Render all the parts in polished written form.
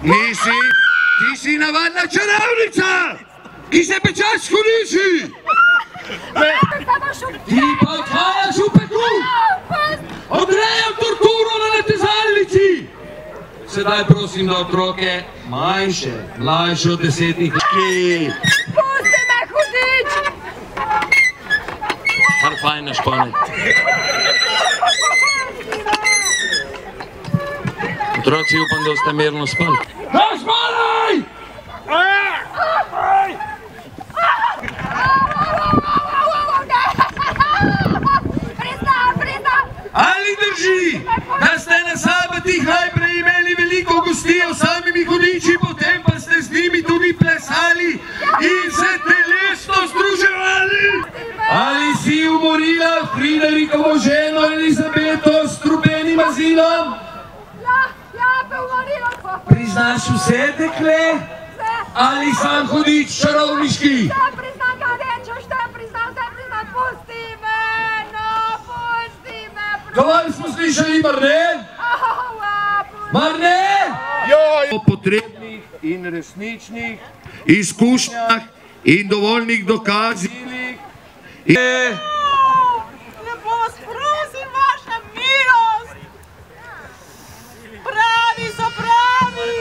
Nisi, ti si navadna čarovnica, ki se pečaš hudiči. Ti pa odhajaš v peku, odrejam torturo na natezalnici. Sedaj prosim, da otroke mlajše od 10 let. Pusti me, hudič! Kar fajn na špane. Otroci, upam, da ste mirno spali. Na španaj! Ali drži, da ste na sabatih najprej imeli veliko gostijev samimi hudiči, potem pa ste z njimi tudi plesali in se telesno združevali? Ali si umorila Friderikovo ženo Elizabeto s strupenim azilom? Ja, be umorila. Priznaš vse, dekle? Ali sam hudič čarovniški? Vse priznam, kaj rečeš, vse priznam, pusti me, no, pusti me. Dovolj smo slišali, mar ne? Mar ne? O potrebnih in resničnih izkušnjah in dovoljnih dokazilih. Lepo vas prosim, vaša milost. Pravi so pravi.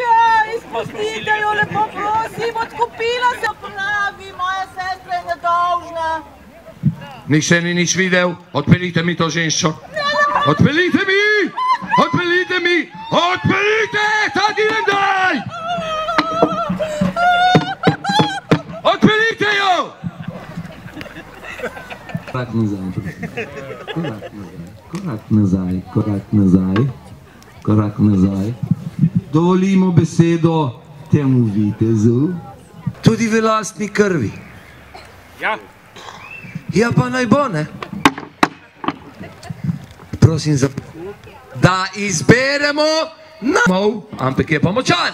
Ja, izpustite jo, lepo prosim, odkupila se pravi, moja sestra je nedolžna. Nihče ni nič videl, odpeljite mi to ženščo. Odpeljite mi! Odpeljite mi! Odpeljite! Ta dilem daj! Odpeljite jo! Korak nazaj, korak nazaj, korak nazaj, korak nazaj. Dovolimo besedo temu vitezu. Tudi v lastni krvi. Ja. Ja, pa naj bo, ne? Prosim za... Da izberemo namov, ampak je pa močan.